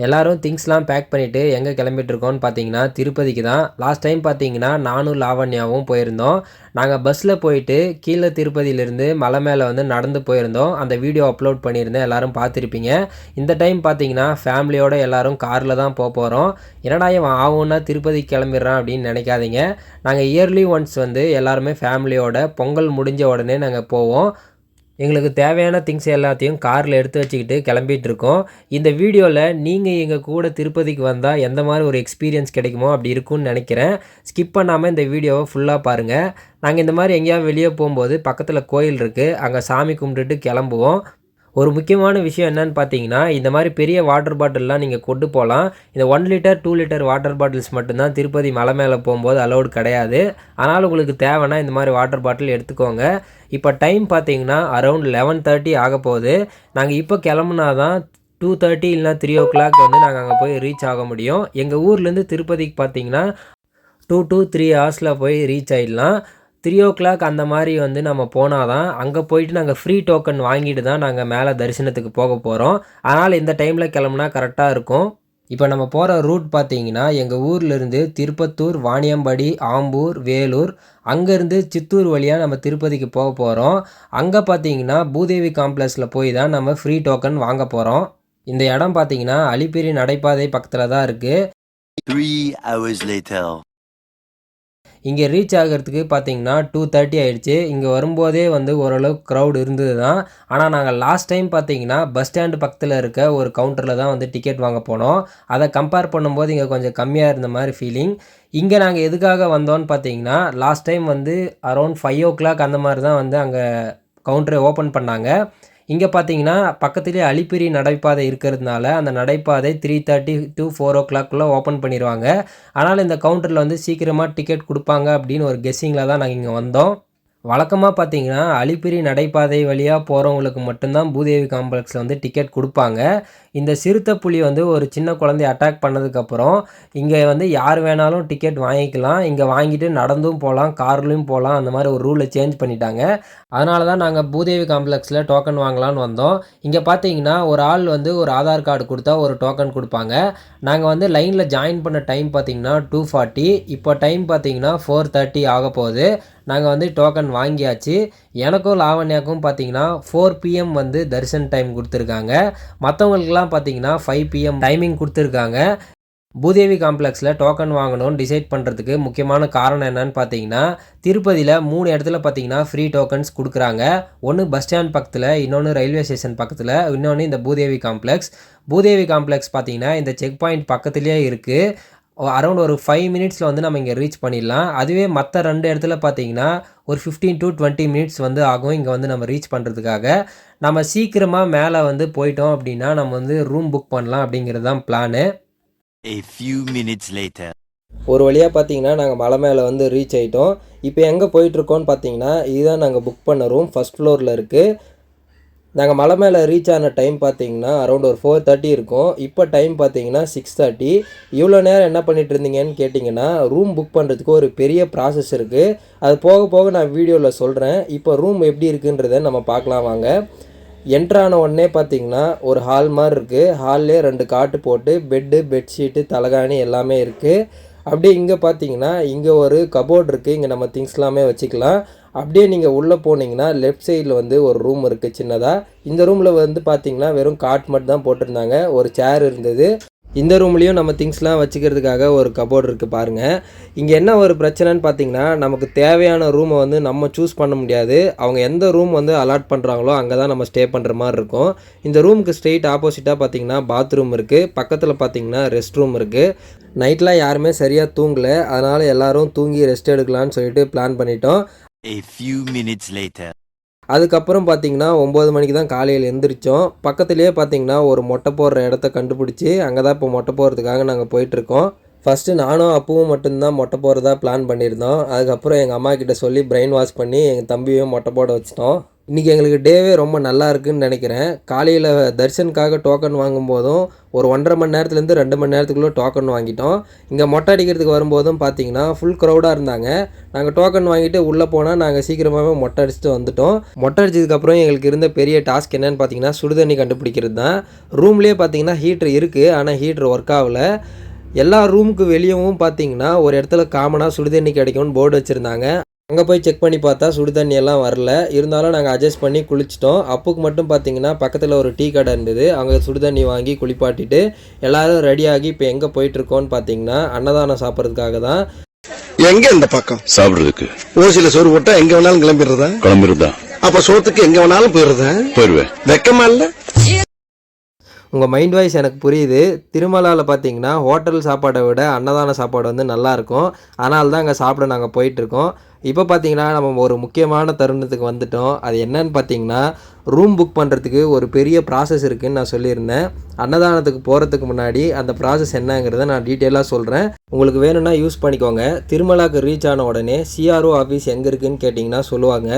எல்லாரும் திங்ஸ்லாம் பேக் பண்ணிவிட்டு எங்கே கிளம்பிட்டுருக்கோன்னு பார்த்தீங்கன்னா திருப்பதிக்கு தான். லாஸ்ட் டைம் பார்த்தீங்கன்னா நானும் லாவண்யாவும் போயிருந்தோம். நாங்கள் பஸ்ஸில் போயிட்டு கீழே திருப்பதியிலேருந்து மலை மேலே வந்து நடந்து போயிருந்தோம். அந்த வீடியோ அப்லோட் பண்ணியிருந்தேன், எல்லோரும் பார்த்துருப்பீங்க. இந்த டைம் பார்த்தீங்கன்னா ஃபேமிலியோடு எல்லோரும் காரில் தான் போகிறோம். என்னடா இவன் ஆகும்னா திருப்பதிக்கு கிளம்பிடுறான் அப்படின்னு நினைக்காதீங்க. நாங்கள் இயர்லி ஒன்ஸ் வந்து எல்லாருமே ஃபேமிலியோட பொங்கல் முடிஞ்ச உடனே நாங்கள் போவோம். எங்களுக்கு தேவையான திங்ஸ் எல்லாத்தையும் காரில் எடுத்து வச்சுக்கிட்டு கிளம்பிகிட்ருக்கோம். இந்த வீடியோவில் நீங்கள் எங்கள் கூட திருப்பதிக்கு வந்தால் எந்த மாதிரி ஒரு எக்ஸ்பீரியன்ஸ் கிடைக்குமோ அப்படி இருக்கும்னு நினைக்கிறேன். ஸ்கிப் பண்ணாமல் இந்த வீடியோவை ஃபுல்லாக பாருங்கள். நாங்கள் இந்த மாதிரி எங்கேயாவது வெளியே போகும்போது பக்கத்தில் கோயில் இருக்குது, அங்கே சாமி கும்பிட்டுட்டு கிளம்புவோம். ஒரு முக்கியமான விஷயம் என்னன்னு பார்த்தீங்கன்னா, இந்த மாதிரி பெரிய வாட்டர் பாட்டில்லாம் நீங்கள் கொண்டு போகலாம். இந்த 1 லிட்டர் 2 லிட்டர் வாட்டர் பாட்டில்ஸ் மட்டும்தான் திருப்பதி மலை மேலே போகும்போது அலௌடு கிடையாது. அதனால் உங்களுக்கு தேவைன்னா இந்த மாதிரி வாட்டர் பாட்டில் எடுத்துக்கோங்க. இப்போ டைம் பார்த்தீங்கன்னா அரௌண்ட் 11:30 ஆக போகுது. நாங்கள் இப்போ கிளம்புனா தான் 2:30 இல்லைனா 3 வந்து நாங்கள் அங்கே போய் ரீச் ஆக முடியும். எங்கள் ஊர்லேருந்து திருப்பதிக்கு பார்த்தீங்கன்னா 2 to 3 ஹவர்ஸில் போய் ரீச் ஆகிடலாம். 3 அந்த மாதிரி வந்து நம்ம போனால் தான் அங்கே போயிட்டு நாங்கள் ஃப்ரீ டோக்கன் வாங்கிட்டு தான் நாங்கள் மேலே தரிசனத்துக்கு போக போகிறோம். அதனால் இந்த டைமில் கிளம்புனா கரெக்டாக இருக்கும். இப்போ நம்ம போகிற ரூட் பார்த்தீங்கன்னா எங்கள் ஊர்லேருந்து திருப்பத்தூர், வாணியம்பாடி, ஆம்பூர், வேலூர், அங்கேருந்து சித்தூர் வழியாக நம்ம திருப்பதிக்கு போக போகிறோம். அங்கே பார்த்தீங்கன்னா பூதேவி காம்ப்ளெக்ஸில் போய் தான் நம்ம ஃப்ரீ டோக்கன் வாங்க போகிறோம். இந்த இடம் பார்த்தீங்கன்னா அலிப்பிரி நடைபாதை பக்கத்தில் தான் இருக்குது. 3 hours later. இங்கே ரீச் ஆகிறதுக்கு பார்த்தீங்கன்னா 2:30 ஆகிடுச்சு. இங்கே வரும்போதே வந்து ஓரளவுக்கு க்ரௌட் இருந்தது தான். ஆனால் நாங்கள் லாஸ்ட் டைம் பார்த்தீங்கன்னா பஸ் ஸ்டாண்டு பக்கத்தில் இருக்க ஒரு கவுண்டரில் தான் வந்து டிக்கெட் வாங்க போனோம். அதை கம்பேர் பண்ணும்போது இங்கே கொஞ்சம் கம்மியாக இருந்த மாதிரி ஃபீலிங். இங்கே நாங்கள் எதுக்காக வந்தோன்னு பார்த்தீங்கன்னா லாஸ்ட் டைம் வந்து அரௌண்ட் 5 அந்த மாதிரி தான் வந்து அங்கே கவுண்டரை ஓப்பன் பண்ணாங்க. இங்கே பார்த்தீங்கன்னா பக்கத்துலேயே அலிப்பிரி நடைபாதை இருக்கிறதுனால அந்த நடைபாதை 3:30 to 4 ஓப்பன் பண்ணிடுவாங்க. அதனால் இந்த கவுண்டரில் வந்து சீக்கிரமாக டிக்கெட் கொடுப்பாங்க அப்படின்னு ஒரு கெஸ்ஸிங்கில் தான் நாங்கள் இங்கே வந்தோம். வழக்கமாக பார்த்தீங்கன்னா அலிப்பிரி நடைபாதை வழியாக போகிறவங்களுக்கு மட்டும்தான் பூதேவி காம்ப்ளெக்ஸில் வந்து டிக்கெட் கொடுப்பாங்க. இந்த சிறுத்தை புலி வந்து ஒரு சின்ன குழந்தைய அட்டாக் பண்ணதுக்கப்புறம் இங்கே வந்து யார் வேணாலும் டிக்கெட் வாங்கிக்கலாம். இங்கே வாங்கிட்டு நடந்தும் போகலாம், கார்லேயும் போகலாம். அந்த மாதிரி ஒரு ரூலை சேஞ்ச் பண்ணிட்டாங்க. அதனால தான் நாங்கள் பூதேவி காம்ப்ளெக்ஸில் டோக்கன் வாங்கலான்னு வந்தோம். இங்கே பார்த்தீங்கன்னா ஒரு ஆள் வந்து ஒரு ஆதார் கார்டு கொடுத்தா ஒரு டோக்கன் கொடுப்பாங்க. நாங்கள் வந்து லைனில் ஜாயின் பண்ண டைம் பார்த்தீங்கன்னா 2:40. இப்போ டைம் பார்த்தீங்கன்னா 4:30 ஆக போகுது. நாங்கள் வந்து டோக்கன் வாங்கியாச்சு. எனக்கும் லாவண்யாக்கும் பார்த்தீங்கன்னா 4 PM வந்து தரிசன டைம் கொடுத்துருக்காங்க. மற்றவங்களுக்குலாம் பார்த்தீங்கன்னா 5 PM டைமிங் கொடுத்துருக்காங்க. பூதேவி காம்ப்ளெக்ஸில் டோக்கன் வாங்கணும்னு டிசைட் பண்ணுறதுக்கு முக்கியமான காரணம் என்னன்னு பார்த்தீங்கன்னா, திருப்பதியில் 3 இடத்துல பார்த்தீங்கன்னா ஃப்ரீ டோக்கன்ஸ் கொடுக்குறாங்க. ஒன்று பஸ் ஸ்டாண்ட் பக்கத்தில், இன்னொன்று ரயில்வே ஸ்டேஷன் பக்கத்தில், இன்னொன்று இந்த பூதேவி காம்ப்ளெக்ஸ். பூதேவி காம்ப்ளெக்ஸ் பார்த்தீங்கன்னா இந்த செக் பாயிண்ட் பக்கத்துலேயே இருக்குது. அரௌண்ட் ஒரு 5 மினிட்ஸில் வந்து நம்ம இங்கே ரீச் பண்ணிடலாம். அதுவே மற்ற 2 இடத்துல பார்த்தீங்கன்னா ஒரு 15 to 20 மினிட்ஸ் வந்து ஆகும் இங்கே வந்து நம்ம ரீச் பண்ணுறதுக்காக. நம்ம சீக்கிரமாக மேலே வந்து போயிட்டோம் அப்படின்னா நம்ம வந்து ரூம் புக் பண்ணலாம் அப்படிங்கிறது தான் plan. A few minutes later. ஒரு வழியாக பார்த்தீங்கன்னா நாங்கள் மலை மேலே வந்து ரீச் ஆகிட்டோம். இப்போ எங்கே போயிட்டுருக்கோன்னு பார்த்தீங்கன்னா இதுதான் நாங்கள் புக் பண்ண ரூம், ஃபஸ்ட் ஃப்ளோரில் இருக்குது. நாங்கள் மலை மேலே ரீச் ஆன டைம் பார்த்தீங்கன்னா அரௌண்ட் ஒரு 4:30 இருக்கும். இப்போ டைம் பார்த்தீங்கன்னா 6:30. இவ்வளோ நேரம் என்ன பண்ணிகிட்டு இருந்தீங்கன்னு கேட்டிங்கன்னா, ரூம் புக் பண்ணுறதுக்கு ஒரு பெரிய ப்ராசஸ் இருக்குது. அது போக போக நான் வீடியோவில் சொல்கிறேன். இப்போ ரூம் எப்படி இருக்குன்றதை நம்ம பார்க்கலாம் வாங்க. என்ட்ரான உடனே பார்த்தீங்கன்னா ஒரு ஹால் மாதிரி இருக்குது. ஹால்லே 2 காட்டு போட்டு பெட்டு, பெட்ஷீட்டு, தலகாணி எல்லாமே இருக்குது. அப்படியே இங்கே பார்த்தீங்கன்னா இங்கே ஒரு கபோர்டு இருக்குது. இங்கே நம்ம திங்ஸ் எல்லாமே வச்சுக்கலாம். அப்படியே நீங்கள் உள்ளே போனீங்கன்னா லெஃப்ட் சைடில் வந்து ஒரு ரூம் இருக்குது சின்னதாக. இந்த ரூமில் வந்து பார்த்தீங்கன்னா வெறும் காட் மட்டும் தான் போட்டிருந்தாங்க. ஒரு சேர் இருந்தது. இந்த ரூம்லேயும் நம்ம திங்ஸ்லாம் வச்சுக்கிறதுக்காக ஒரு கபோர்டு இருக்குது பாருங்கள். இங்கே என்ன ஒரு பிரச்சனைன்னு பார்த்தீங்கன்னா, நமக்கு தேவையான ரூமை வந்து நம்ம சூஸ் பண்ண முடியாது. அவங்க எந்த ரூம் வந்து அலாட் பண்ணுறாங்களோ அங்கே தான் நம்ம ஸ்டே பண்ணுற மாதிரி இருக்கும். இந்த ரூமுக்கு ஸ்ட்ரெயிட் ஆப்போசிட்டாக பார்த்தீங்கன்னா பாத்ரூம் இருக்குது. பக்கத்தில் பார்த்தீங்கன்னா ரெஸ்ட் ரூம் இருக்குது. நைட்டில் யாருமே சரியாக தூங்கலை. அதனால் எல்லோரும் தூங்கி ரெஸ்ட் எடுக்கலான்னு சொல்லிட்டு பிளான் பண்ணிட்டோம். A few minutes later. அதுக்கப்புறம் பார்த்தீங்கன்னா 9 மணிக்கு தான் காலையில் எழுந்திரிச்சோம். பக்கத்துலேயே பார்த்தீங்கன்னா ஒரு மொட்டை போடுற இடத்த கண்டுபிடிச்சி அங்கே தான் இப்போ மொட்டை போடுறதுக்காக நாங்கள் போயிட்டுருக்கோம். ஃபஸ்ட்டு நானும் அப்புவும் மட்டும்தான் மொட்டை போடுறதா பிளான் பண்ணியிருந்தோம். அதுக்கப்புறம் எங்கள் அம்மா கிட்ட சொல்லி பிரெயின் வாஷ் பண்ணி எங்கள் தம்பியும் மொட்டை போட வச்சிட்டோம். இன்றைக்கி எங்களுக்கு டேவே ரொம்ப நல்லா இருக்குன்னு நினைக்கிறேன். காலையில் தரிசனுக்காக டோக்கன் வாங்கும்போதும் ஒரு 1.5 மணி நேரத்துலேருந்து 2 மணி நேரத்துக்குள்ளே டோக்கன் வாங்கிட்டோம். இங்கே மொட்டை அடிக்கிறதுக்கு வரும்போதும் பார்த்தீங்கன்னா ஃபுல் க்ரௌடாக இருந்தாங்க. நாங்கள் டோக்கன் வாங்கிட்டு உள்ளே போனால் நாங்கள் சீக்கிரமாகவே மொட்டை அடிச்சுட்டு வந்துட்டோம். மொட்டை அடிச்சதுக்கப்புறம் எங்களுக்கு இருந்த பெரிய டாஸ்க் என்னென்னு பார்த்தீங்கன்னா சுடுதண்ணி கண்டுபிடிக்கிறது தான். ரூம்லேயே பார்த்தீங்கன்னா ஹீட்ரு இருக்குது, ஆனால் ஹீட்ரு ஒர்க் ஆகலை. எல்லா ரூமுக்கு வெளியவும் பார்த்தீங்கன்னா ஒரு இடத்துல காமனாக சுடுதண்ணி கிடைக்கும்னு போர்டு வச்சுருந்தாங்க. அங்கே போய் செக் பண்ணி பார்த்தா சுடு தண்ணி எல்லாம் வரல. இருந்தாலும் நாங்கள் அட்ஜஸ்ட் பண்ணி குளிச்சிட்டோம். அப்புக்கு மட்டும் பார்த்தீங்கன்னா பக்கத்தில் ஒரு டீ கடை இருந்தது. அங்கே சுடு தண்ணி வாங்கி குளிப்பாட்டிட்டு எல்லோரும் ரெடியாகி இப்போ எங்கே போயிட்டுருக்கோன்னு பார்த்தீங்கன்னா அன்னதானம் சாப்பிட்றதுக்காக தான். எங்க இந்த பக்கம் சாப்பிடுறதுக்கு ஓசில சோறு போட்டா எங்க வேணாலும் கிளம்பிடுறதா அப்ப சோத்துக்கு எங்க வேணாலும் போயிருவேன். வெக்கமா இல்ல? உங்கள் மைண்ட் வாய்ஸ் எனக்கு புரியுது. திருமலாவில் பார்த்தீங்கன்னா ஹோட்டல் சாப்பாடை விட அன்னதான சாப்பாடு வந்து நல்லாயிருக்கும். அதனால தான் அங்கே சாப்பிட நாங்கள் போயிட்டுருக்கோம். இப்போ பார்த்தீங்கன்னா நம்ம ஒரு முக்கியமான தருணத்துக்கு வந்துட்டோம். அது என்னன்னு பார்த்தீங்கன்னா ரூம் புக் பண்ணுறதுக்கு ஒரு பெரிய ப்ராசஸ் இருக்குதுன்னு நான் சொல்லியிருந்தேன். அன்னதானத்துக்கு போகிறதுக்கு முன்னாடி அந்த ப்ராசஸ் என்னங்கிறத நான் டீட்டெயிலாக சொல்கிறேன். உங்களுக்கு வேணும்னா யூஸ் பண்ணிக்கோங்க. திருமலாவுக்கு ரீச் ஆன உடனே சிஆர்ஓ ஆஃபீஸ் எங்கே இருக்குதுன்னு கேட்டிங்கன்னா சொல்லுவாங்க.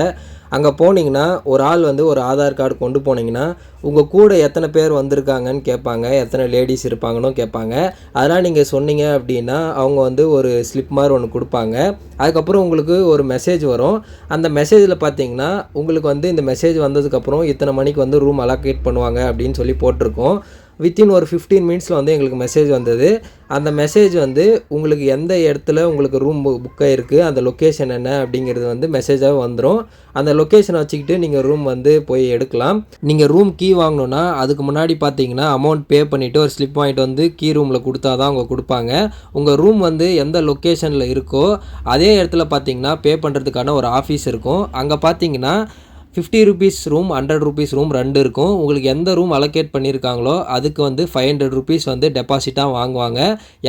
அங்கே போனீங்கன்னா ஒரு ஆள் வந்து ஒரு ஆதார் கார்டு கொண்டு போனீங்கன்னா உங்கள் கூட எத்தனை பேர் வந்திருக்காங்கன்னு கேட்பாங்க, எத்தனை லேடிஸ் இருப்பாங்கன்னு கேட்பாங்க. அதெல்லாம் நீங்கள் சொன்னீங்க அப்படின்னா அவங்க வந்து ஒரு ஸ்லிப் மாதிரி ஒன்று கொடுப்பாங்க. அதுக்கப்புறம் உங்களுக்கு ஒரு மெசேஜ் வரும். அந்த மெசேஜில் பார்த்தீங்கன்னா உங்களுக்கு வந்து இந்த மெசேஜ் வந்ததுக்கப்புறம் இத்தனை மணிக்கு வந்து ரூம் அலோகேட் பண்ணுவாங்க அப்படின்னு சொல்லி போட்டிருக்கோம். வித்தின் ஒரு 15 மினிட்ஸில் வந்து எங்களுக்கு மெசேஜ் வந்தது. அந்த மெசேஜ் வந்து உங்களுக்கு எந்த இடத்துல உங்களுக்கு ரூம் புக் ஆகிருக்கு, அந்த லொக்கேஷன் என்ன அப்படிங்கிறது வந்து மெசேஜாக வந்துடும். அந்த லொக்கேஷனை வச்சுக்கிட்டு நீங்கள் ரூம் வந்து போய் எடுக்கலாம். நீங்கள் ரூம் கீ வாங்கணுன்னா அதுக்கு முன்னாடி பார்த்தீங்கன்னா அமௌண்ட் பே பண்ணிவிட்டு ஒரு ஸ்லிப் வாங்கிட்டு வந்து கீ ரூமில் கொடுத்தா தான் அவங்க கொடுப்பாங்க. உங்கள் ரூம் வந்து எந்த லொக்கேஷனில் இருக்கோ அதே இடத்துல பார்த்தீங்கன்னா பே பண்ணுறதுக்கான ஒரு ஆஃபீஸ் இருக்கும். அங்கே பார்த்தீங்கன்னா 50 ருபீஸ் ரூம், 100 ருபீஸ் ரூம் 2 இருக்கும். உங்களுக்கு எந்த ரூம் அலோகேட் பண்ணியிருக்காங்களோ அதுக்கு வந்து 500 ருபீஸ் வந்து டெபாசிட்டாக வாங்குவாங்க.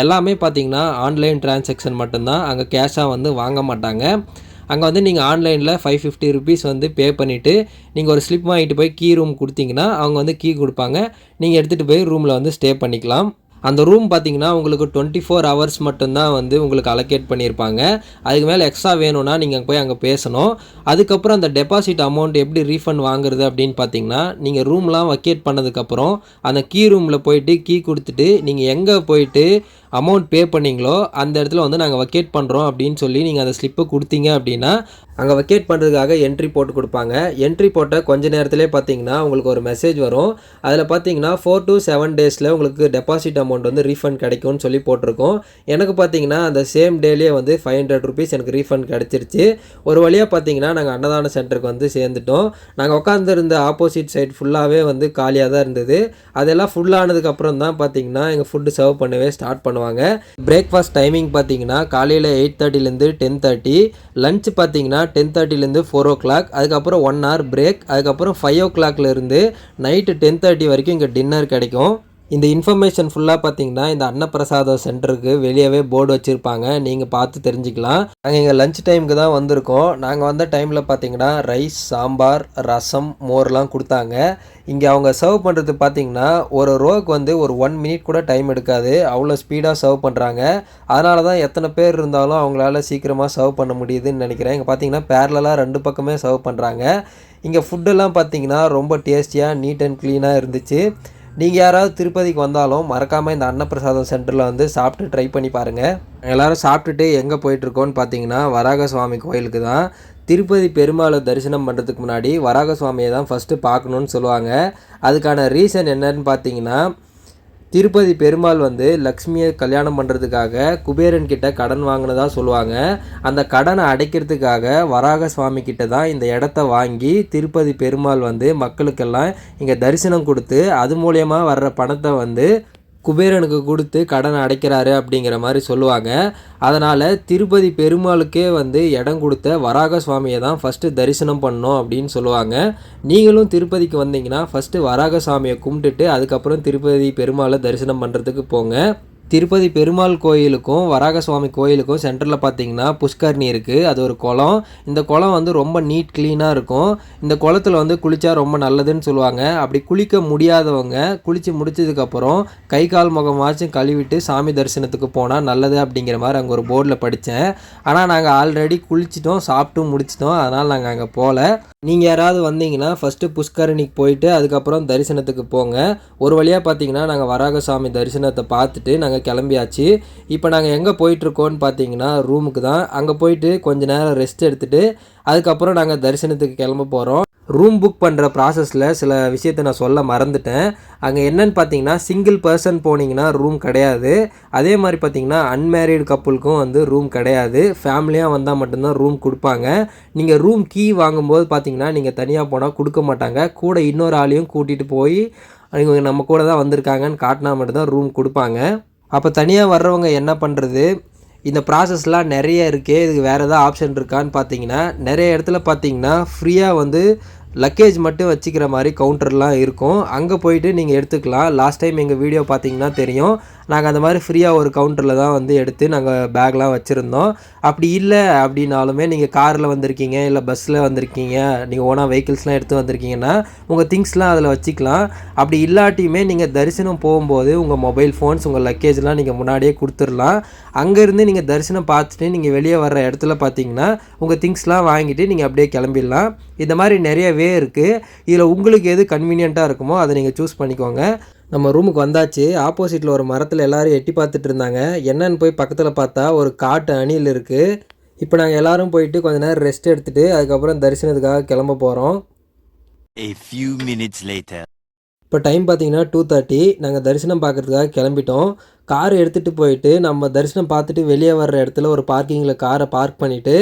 எல்லாமே பார்த்தீங்கன்னா ஆன்லைன் டிரான்சாக்ஷன் மட்டும்தான், அங்கே கேஷாக வந்து வாங்க மாட்டாங்க. அங்கே வந்து நீங்கள் ஆன்லைனில் 550 ருபீஸ் வந்து பே பண்ணிவிட்டு நீங்கள் ஒரு ஸ்லிப் வாங்கிட்டு போய் கீ ரூம் கொடுத்தீங்கன்னா அவங்க வந்து கீ கொடுப்பாங்க. நீங்கள் எடுத்துகிட்டு போய் ரூமில் வந்து ஸ்டே பண்ணிக்கலாம். அந்த ரூம் பார்த்தீங்கன்னா உங்களுக்கு 24 ஹவர்ஸ் மட்டும்தான் வந்து உங்களுக்கு அலோகேட் பண்ணியிருப்பாங்க. அதுக்கு மேலே எக்ஸ்ட்ரா வேணும்னா நீங்கள் போய் அங்கே பேசணும். அதுக்கப்புறம் அந்த டெபாசிட் அமௌண்ட் எப்படி ரீஃபண்ட் வாங்குறது அப்படின்னு பார்த்தீங்கன்னா நீங்கள் ரூம்லாம் வக்கேட் பண்ணதுக்கப்புறம் அந்த கீ ரூமில் போயிட்டு கீ கொடுத்துட்டு நீங்கள் எங்கே போயிட்டு அமௌண்ட் பே பண்ணிங்களோ அந்த இடத்துல வந்து நாங்கள் வக்கேட் பண்ணுறோம் அப்படின்னு சொல்லி நீங்கள் அந்த ஸ்லிப்பை கொடுத்தீங்க அப்படின்னா அங்கே வக்கேட் பண்ணுறதுக்காக என்ட்ரி போட்டு கொடுப்பாங்க. என்ட்ரி போட்ட கொஞ்ச நேரத்திலே பார்த்தீங்கன்னா உங்களுக்கு ஒரு மெசேஜ் வரும். அதில் பார்த்தீங்கன்னா 4 to 7 டேஸில் உங்களுக்கு டெபாசிட் அமௌண்ட் வந்து ரீஃபண்ட் கிடைக்கும்னு சொல்லி போட்டிருக்கோம். எனக்கு பார்த்தீங்கன்னா அந்த சேம் டேலேயே வந்து 500 ருபீஸ் எனக்கு ரீஃபண்ட் கிடச்சிருச்சு. ஒரு வழியாக பார்த்தீங்கன்னா நாங்கள் அன்னதான சென்டருக்கு வந்து சேர்ந்துட்டோம். நாங்கள் உட்காந்துருந்த ஆப்போசிட் சைட் ஃபுல்லாகவே வந்து காலியாக தான் இருந்தது. அதெல்லாம் ஃபுல்லானதுக்கப்புறம் தான் பார்த்தீங்கன்னா எங்கள் ஃபுட்டு சர்வ் பண்ணவே ஸ்டார்ட் பண்ணுவாங்க. பிரேக்ஃபாஸ்ட் டைமிங் பார்த்தீங்கன்னா காலையில் 8:30லேருந்து 10:30, லஞ்ச் பார்த்தீங்கன்னா 10:30லேருந்து 4 o'clock, அதுக்கப்புறம் 1 hour பிரேக், அதுக்கப்புறம் 5 o'clockலேருந்து நைட்டு 10:30 வரைக்கும் இங்கே டின்னர் கிடைக்கும். இந்த இன்ஃபர்மேஷன் ஃபுல்லாக பார்த்தீங்கன்னா இந்த அன்னப்பிரசாதம் சென்டருக்கு வெளியவே போர்டு வச்சுருப்பாங்க, நீங்கள் பார்த்து தெரிஞ்சுக்கலாம். நாங்கள் இங்கே லஞ்ச் டைமுக்கு தான் வந்திருக்கோம். நாங்கள் வந்த டைமில் பார்த்தீங்கன்னா ரைஸ், சாம்பார், ரசம், மோர்லாம் கொடுத்தாங்க. இங்கே அவங்க சர்வ் பண்ணுறது பார்த்தீங்கன்னா ஒரு ரோக்கு வந்து ஒரு 1 மினிட் கூட டைம் எடுக்காது, அவ்வளோ ஸ்பீடாக சர்வ் பண்ணுறாங்க. அதனால தான் எத்தனை பேர் இருந்தாலும் அவங்களால சீக்கிரமாக சர்வ் பண்ண முடியுதுன்னு நினைக்கிறேன். இங்கே பார்த்தீங்கன்னா பேரலாக 2 பக்கமே சர்வ் பண்ணுறாங்க. இங்கே ஃபுட்டெல்லாம் பார்த்தீங்கன்னா ரொம்ப டேஸ்டியாக நீட் அண்ட் க்ளீனாக இருந்துச்சு. நீங்கள் யாராவது திருப்பதிக்கு வந்தாலும் மறக்காமல் இந்த அன்னப்பிரசாதம் சென்டரில் வந்து சாப்பிட்டு ட்ரை பண்ணி பாருங்கள். எல்லோரும் சாப்பிட்டுட்டு எங்கே போயிட்டுருக்கோன்னு பார்த்தீங்கன்னா வராக சுவாமி கோயிலுக்கு தான். திருப்பதி பெருமாளை தரிசனம் பண்ணுறதுக்கு முன்னாடி வராக சுவாமியை தான் ஃபஸ்ட்டு பார்க்கணுன்னு சொல்லுவாங்க. அதுக்கான ரீசன் என்னன்னு பார்த்தீங்கன்னா திருப்பதி பெருமாள் வந்து லக்ஷ்மியை கல்யாணம் பண்ணுறதுக்காக குபேரன் கிட்ட கடன் வாங்கினதாக சொல்லுவாங்க. அந்த கடனை அடைக்கிறதுக்காக வராக சுவாமி கிட்ட தான் இந்த இடத்த வாங்கி திருப்பதி பெருமாள் வந்து மக்களுக்கெல்லாம் இங்கே தரிசனம் கொடுத்து அது மூலயமா வர்ற பணத்தை வந்து குபேரனுக்கு கொடுத்து கடனை அடைக்கிறாரு அப்படிங்கிற மாதிரி சொல்லுவாங்க. அதனால் திருப்பதி பெருமாளுக்கே வந்து இடம் கொடுத்த வராக சுவாமியை தான் ஃபஸ்ட்டு தரிசனம் பண்ணணும் அப்படின்னு சொல்லுவாங்க. நீங்களும் திருப்பதிக்கு வந்தீங்கன்னா ஃபஸ்ட்டு வராக சுவாமியை கும்பிட்டுட்டு அதுக்கப்புறம் திருப்பதி பெருமாளை தரிசனம் பண்ணுறதுக்கு போங்க. திருப்பதி பெருமாள் கோயிலுக்கும் வராக சுவாமி கோயிலுக்கும் சென்டரில் பார்த்தீங்கன்னா புஷ்கரணி இருக்குது. அது ஒரு குளம். இந்த குளம் வந்து ரொம்ப நீட் க்ளீனாக இருக்கும். இந்த குளத்தில் வந்து குளித்தா ரொம்ப நல்லதுன்னு சொல்லுவாங்க. அப்படி குளிக்க முடியாதவங்க குளித்து முடிச்சதுக்கப்புறம் கை கால் முகமாச்சும் கழுவிட்டு சாமி தரிசனத்துக்கு போனால் நல்லது அப்படிங்கிற மாதிரி அங்கே ஒரு போர்டில் படித்தேன். ஆனால் நாங்கள் ஆல்ரெடி குளிச்சிட்டோம், சாப்பிட்டும் முடிச்சிட்டோம். அதனால் நாங்கள் அங்கே போகல. நீங்கள் யாராவது வந்தீங்கன்னா ஃபஸ்ட்டு புஷ்கரணிக்கு போயிட்டு அதுக்கப்புறம் தரிசனத்துக்கு போங்க. ஒரு வழியாக பார்த்தீங்கன்னா நாங்கள் வராக சாமி தரிசனத்தை பார்த்துட்டு நாங்கள் கிளம்பியாச்சு. இப்போ நாங்கள் எங்கே போயிட்டுருக்கோன்னு பார்த்தீங்கன்னா ரூமுக்கு தான். அங்கே போயிட்டு கொஞ்சம் நேரம் ரெஸ்ட் எடுத்துகிட்டு அதுக்கப்புறம் நாங்கள் தரிசனத்துக்கு கிளம்ப போகிறோம். ரூம் புக் பண்ணுற ப்ராசஸில் சில விஷயத்தை நான் சொல்ல மறந்துட்டேன். அங்கே என்னென்னு பார்த்தீங்கன்னா சிங்கிள் பர்சன் போனீங்கன்னா ரூம் கிடையாது. அதே மாதிரி பார்த்தீங்கன்னா அன்மேரிடு கப்புளுக்கும் வந்து ரூம் கிடையாது. ஃபேமிலியாக வந்தால் மட்டும்தான் ரூம் கொடுப்பாங்க. நீங்கள் ரூம் கீ வாங்கும்போது பார்த்தீங்கன்னா நீங்கள் தனியாக போனால் கொடுக்க மாட்டாங்க. கூட இன்னொரு ஆளையும் கூட்டிகிட்டு போய் அவங்க நம்ம கூட தான் வந்திருக்காங்கன்னு காட்டினா மட்டும்தான் ரூம் கொடுப்பாங்க. அப்போ தனியாக வர்றவங்க என்ன பண்ணுறது? இந்த ப்ராசஸ்லாம் நிறைய இருக்குது. இதுக்கு வேறு எதாவது ஆப்ஷன் இருக்கான்னு பார்த்தீங்கன்னா நிறைய இடத்துல பார்த்தீங்கன்னா ஃப்ரீயாக வந்து லக்கேஜ் மட்டும் வச்சுக்கிற மாதிரி கவுண்டர்லாம் இருக்கும். அங்கே போயிட்டு நீங்கள் எடுத்துக்கலாம். லாஸ்ட் டைம் எங்கள் வீடியோ பார்த்தீங்கன்னா தெரியும். நாங்கள் அந்த மாதிரி ஃப்ரீயாக ஒரு கவுண்டரில் தான் வந்து எடுத்து நாங்கள் பேக்லாம் வச்சுருந்தோம். அப்படி இல்லை அப்படின்னாலுமே நீங்கள் காரில் வந்திருக்கீங்க, இல்லை பஸ்ஸில் வந்திருக்கீங்க, நீங்கள் ஓனாக வெஹிக்கிள்ஸ்லாம் எடுத்து வந்திருக்கீங்கன்னா உங்கள் திங்ஸ்லாம் அதில் வச்சுக்கலாம். அப்படி இல்லாட்டியுமே நீங்கள் தரிசனம் போகும்போது உங்கள் மொபைல் ஃபோன்ஸ், உங்கள் லக்கேஜ்லாம் நீங்கள் முன்னாடியே கொடுத்துடலாம். அங்கேருந்து நீங்கள் தரிசனம் பார்த்துட்டு நீங்கள் வெளியே வர்ற இடத்துல பார்த்தீங்கன்னா உங்கள் திங்ஸ்லாம் வாங்கிட்டு நீங்கள் அப்படியே கிளம்பிடலாம். இந்த மாதிரி நிறைய வே இருக்குது. இதில் உங்களுக்கு எது கன்வீனியண்ட்டாக இருக்குமோ அதை நீங்கள் சூஸ் பண்ணிக்கோங்க. நம்ம ரூமுக்கு வந்தாச்சு. ஆப்போசிட்டில் ஒரு மரத்தில் எல்லோரும் எட்டி பார்த்துட்டு இருந்தாங்க. என்னன்னு போய் பக்கத்தில் பார்த்தா ஒரு காட்டு அணில் இருக்குது. இப்போ நாங்கள் எல்லோரும் போயிட்டு கொஞ்ச நேரம் ரெஸ்ட் எடுத்துகிட்டு அதுக்கப்புறம் தரிசனத்துக்காக கிளம்ப போகிறோம். A few minutes later. இப்போ டைம் பார்த்தீங்கன்னா 2:30. நாங்கள் தரிசனம் பார்க்குறதுக்காக கிளம்பிட்டோம். கார் எடுத்துகிட்டு போயிட்டு நம்ம தரிசனம் பார்த்துட்டு வெளியே வர்ற இடத்துல ஒரு பார்க்கிங்கில் காரை பார்க் பண்ணிவிட்டு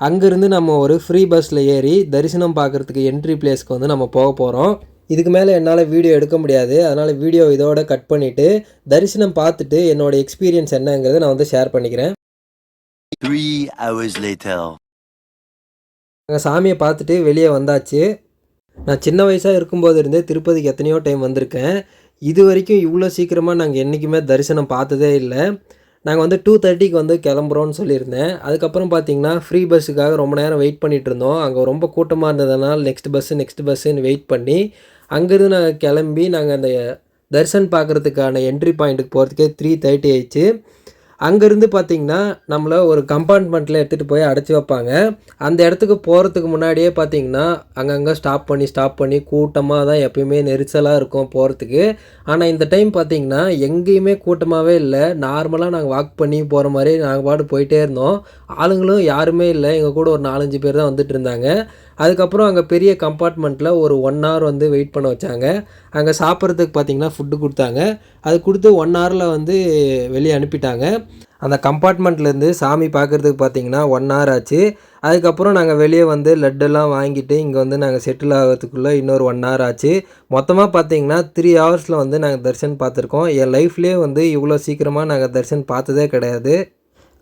அங்கேருந்து நம்ம ஒரு ஃப்ரீ பஸ்ஸில் ஏறி தரிசனம் பார்க்குறதுக்கு என்ட்ரி பிளேஸ்க்கு வந்து நம்ம போக போகிறோம். இதுக்கு மேலே என்னால் வீடியோ எடுக்க முடியாது. அதனால் வீடியோ இதோட கட் பண்ணிவிட்டு தரிசனம் பார்த்துட்டு என்னோடய எக்ஸ்பீரியன்ஸ் என்னங்கிறத நான் வந்து ஷேர் பண்ணிக்கிறேன். 3 hours later. நாங்கள் சாமியை பார்த்துட்டு வெளியே வந்தாச்சு. நான் சின்ன வயசாக இருக்கும்போது இருந்தே திருப்பதிக்கு எத்தனையோ டைம் வந்திருக்கேன். இது வரைக்கும் இவ்வளோ சீக்கிரமாக நாங்கள் என்றைக்குமே தரிசனம் பார்த்ததே இல்லை. நாங்கள் வந்து 2:30க்கு வந்து கிளம்புறோன்னு சொல்லியிருந்தேன். அதுக்கப்புறம் பார்த்தீங்கன்னா ஃப்ரீ பஸ்ஸுக்காக ரொம்ப நேரம் வெயிட் பண்ணிகிட்டு இருந்தோம். அங்கே ரொம்ப கூட்டமாக இருந்ததுனால நெக்ஸ்ட் பஸ்ஸுன்னு வெயிட் பண்ணி அங்கேருந்து நாங்கள் கிளம்பி நாங்கள் அந்த தரிசனம் பார்க்குறதுக்கான என்ட்ரி பாயிண்ட்டுக்கு போகிறதுக்கே 3:30 ஆயிடுச்சு. அங்கேருந்து பார்த்திங்கன்னா நம்மளை ஒரு கம்பார்ட்மெண்ட்டில் எடுத்துகிட்டு போய் அடைச்சி வைப்பாங்க. அந்த இடத்துக்கு போகிறதுக்கு முன்னாடியே பார்த்திங்கன்னா அங்கங்கே ஸ்டாப் பண்ணி கூட்டமாக தான் எப்பயுமே நெரிசலாக இருக்கும் போகிறதுக்கு. ஆனால் இந்த டைம் பார்த்திங்கன்னா எங்கேயுமே கூட்டமாகவே இல்லை. நார்மலாக நாங்கள் வாக் பண்ணி போகிற மாதிரி நாங்கள் பாட்டு போயிட்டே இருந்தோம். ஆளுங்களும் யாருமே இல்லை. எங்கள் கூட ஒரு 4-5 பேர் தான் வந்துட்டு இருந்தாங்க. அதுக்கப்புறம் அங்கே பெரிய கம்பார்ட்மெண்ட்டில் ஒரு 1 hour வந்து வெயிட் பண்ண வச்சாங்க. அங்கே சாப்பிட்றதுக்கு பார்த்திங்கன்னா ஃபுட்டு கொடுத்தாங்க. அது கொடுத்து 1 hourல வந்து வெளியே அனுப்பிட்டாங்க. அந்த கம்பார்ட்மெண்ட்லேருந்து சாமி பார்க்குறதுக்கு பார்த்திங்கன்னா 1 hour ஆச்சு. அதுக்கப்புறம் நாங்கள் வெளியே வந்து லட்டெல்லாம் வாங்கிட்டு இங்கே வந்து நாங்கள் செட்டில் ஆகிறதுக்குள்ளே இன்னொரு 1 hour ஆச்சு. மொத்தமாக பார்த்திங்கன்னா 3 hours வந்து நாங்கள் தரிசனம் பார்த்துருக்கோம். என் லைஃப்லேயே வந்து இவ்வளோ சீக்கிரமாக நாங்கள் தரிசனம் பார்த்ததே கிடையாது.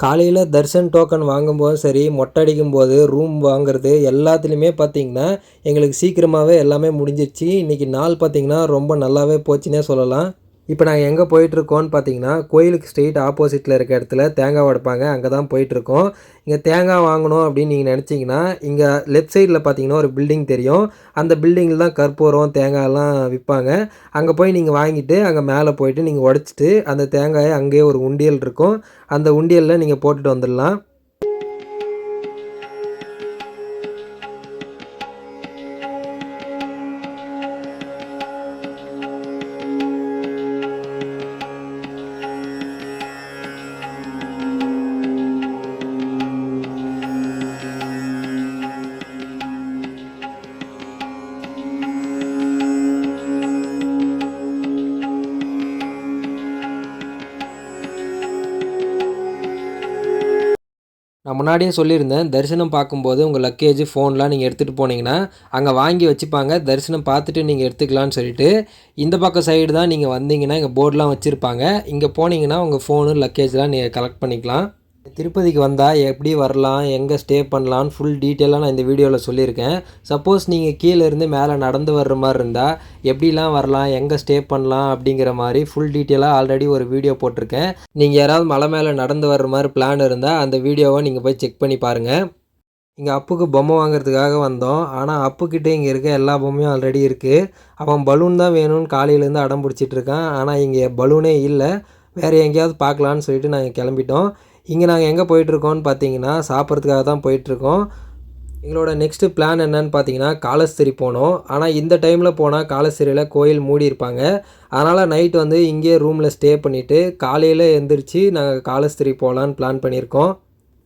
காலையில் தர்ஷன் டோக்கன் வாங்கும்போது சரி, மொட்டை அடிக்கும்போது, ரூம் வாங்குறது எல்லாத்துலேயுமே பார்த்திங்கன்னா எங்களுக்கு சீக்கிரமாகவே எல்லாமே முடிஞ்சிருச்சு. இன்றைக்கி நாள் பார்த்திங்கன்னா ரொம்ப நல்லாவே போச்சுன்னே சொல்லலாம். இப்போ நாங்கள் எங்கே போயிட்டுருக்கோன்னு பார்த்தீங்கன்னா கோயிலுக்கு ஸ்ட்ரெயிட் ஆப்போசிட்டில் இருக்க இடத்துல தேங்காய் உடைப்பாங்க. அங்கே தான் போயிட்டுருக்கோம். இங்கே தேங்காய் வாங்கணும் அப்படின்னு நீங்கள் நினச்சிங்கன்னா இங்கே லெஃப்ட் சைடில் பார்த்தீங்கன்னா ஒரு பில்டிங் தெரியும். அந்த பில்டிங்கில் தான் கற்பூரம் தேங்காயெல்லாம் விற்பாங்க. அங்கே போய் நீங்கள் வாங்கிட்டு அங்கே மேலே போயிட்டு நீங்கள் உடைச்சிட்டு அந்த தேங்காயை அங்கேயே ஒரு உண்டியல் இருக்கும். அந்த உண்டியலில் நீங்கள் போட்டுட்டு வந்துடலாம். நான் முன்னாடியே சொல்லியிருந்தேன், தரிசனம் பார்க்கும்போது உங்கள் லக்கேஜ் ஃபோன்லாம் நீங்கள் எடுத்துகிட்டு போனீங்கன்னா அங்கே வாங்கி வச்சுப்பாங்க. தரிசனம் பார்த்துட்டு நீங்கள் எடுத்துக்கலான்னு சொல்லிட்டு இந்த பக்கம் சைடு தான் நீங்கள் வந்தீங்கன்னா இங்கே போர்டெலாம் வச்சுருப்பாங்க. இங்கே போனீங்கன்னா உங்கள் ஃபோனு லக்கேஜ்லாம் நீங்கள் கலெக்ட் பண்ணிக்கலாம். திருப்பதிக்கு வந்தால் எப்படி வரலாம், எங்கே ஸ்டே பண்ணலான்னு ஃபுல் டீட்டெயிலாக நான் இந்த வீடியோவில் சொல்லியிருக்கேன். சப்போஸ் நீங்கள் கீழே இருந்து மேலே நடந்து வர்ற மாதிரி இருந்தால் எப்படிலாம் வரலாம், எங்கே ஸ்டே பண்ணலாம் அப்படிங்கிற மாதிரி ஃபுல் டீட்டெயிலாக ஆல்ரெடி ஒரு வீடியோ போட்டிருக்கேன். நீங்கள் யாராவது மலை மேலே நடந்து வர்ற மாதிரி பிளான் இருந்தால் அந்த வீடியோவை நீங்கள் போய் செக் பண்ணி பாருங்கள். இங்கே அப்புக்கு பொம்மை வாங்குறதுக்காக வந்தோம். ஆனால் அப்புக்கிட்டே இங்கே இருக்க எல்லா பொம்மையும் ஆல்ரெடி இருக்குது. அவன் பலூன் தான் வேணும்னு காலையிலேருந்து அடம் பிடிச்சிட்டு இருக்கான். ஆனால் இங்கே பலூனே இல்லை. வேறு எங்கேயாவது பார்க்கலான்னு சொல்லிட்டு நாங்கள் கிளம்பிட்டோம். இங்கே நாங்கள் எங்கே போயிட்டுருக்கோன்னு பார்த்தீங்கன்னா சாப்பிட்றதுக்காக தான் போயிட்டுருக்கோம். எங்களோட நெக்ஸ்ட்டு பிளான் என்னன்னு பார்த்தீங்கன்னா காலஸ்திரி போனோம். ஆனால் இந்த டைமில் போனால் காலஸ்திரியில் கோயில் மூடி இருப்பாங்க. அதனால் நைட் வந்து இங்கேயே ரூமில் ஸ்டே பண்ணிவிட்டு காலையில் எழுந்திரிச்சு நாங்கள் காலஸ்திரி போகலான்னு பிளான் பண்ணியிருக்கோம்.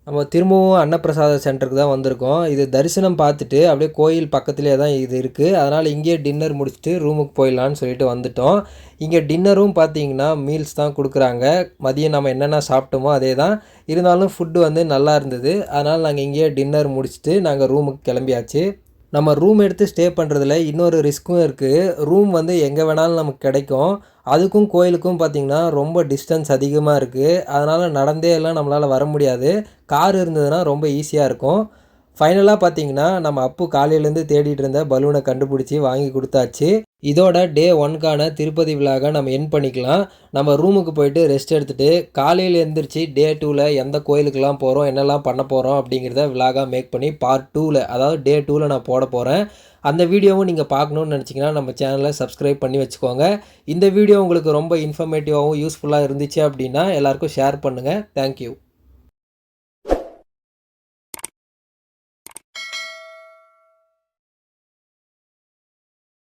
நம்ம திரும்பவும் அன்னப்பிரசாத சென்டருக்கு தான் வந்திருக்கோம். இது தரிசனம் பார்த்துட்டு அப்படியே கோயில் பக்கத்துலேயே தான் இது இருக்குது. அதனால் இங்கேயே டின்னர் முடிச்சுட்டு ரூமுக்கு போயிடலான்னு சொல்லிட்டு வந்துட்டோம். இங்கே டின்னரும் பார்த்தீங்கன்னா மீல்ஸ் தான் கொடுக்குறாங்க. மதியம் நம்ம என்னென்ன சாப்பிட்டோமோ அதே தான். இருந்தாலும் ஃபுட்டு வந்து நல்லா இருந்தது. அதனால் நாங்கள் இங்கேயே டின்னர் முடிச்சுட்டு நாங்கள் ரூமுக்கு கிளம்பியாச்சு. நம்ம ரூம் எடுத்து ஸ்டே பண்ணுறதுல இன்னொரு ரிஸ்க்கும் இருக்குது. ரூம் வந்து எங்கே வேணாலும் நமக்கு கிடைக்கும். அதுக்கும் கோயிலுக்கும் பார்த்திங்கன்னா ரொம்ப டிஸ்டன்ஸ் அதிகமாக இருக்குது. அதனால் நடந்தே எல்லாம் நம்மளால் வர முடியாது. கார் இருந்ததுன்னா ரொம்ப ஈஸியாக இருக்கும். ஃபைனலாக பார்த்தீங்கன்னா நம்ம அப்பு காலையிலேருந்து தேடிட்டு இருந்த பலூனை கண்டுபிடிச்சி வாங்கி கொடுத்தாச்சு. இதோட டே 1க்கான திருப்பதி விலாகை நம்ம என் பண்ணிக்கலாம். நம்ம ரூமுக்கு போயிட்டு ரெஸ்ட் எடுத்துகிட்டு காலையில் எழுந்திரிச்சு டே 2ல் எந்த கோயிலுக்கெல்லாம் போகிறோம், என்னெல்லாம் பண்ண போகிறோம் அப்படிங்கிறத விலாகாக மேக் பண்ணி பார்ட் 2ல், அதாவது டே 2ல் நான் போட போகிறேன். அந்த வீடியோவும் நீங்கள் பார்க்கணுன்னு நினச்சிங்கன்னா நம்ம சேனலை சப்ஸ்கிரைப் பண்ணி வச்சுக்கோங்க. இந்த வீடியோ உங்களுக்கு ரொம்ப இன்ஃபர்மேட்டிவாகவும் யூஸ்ஃபுல்லாக இருந்துச்சு அப்படின்னா எல்லாருக்கும் ஷேர் பண்ணுங்கள். தேங்க்யூ.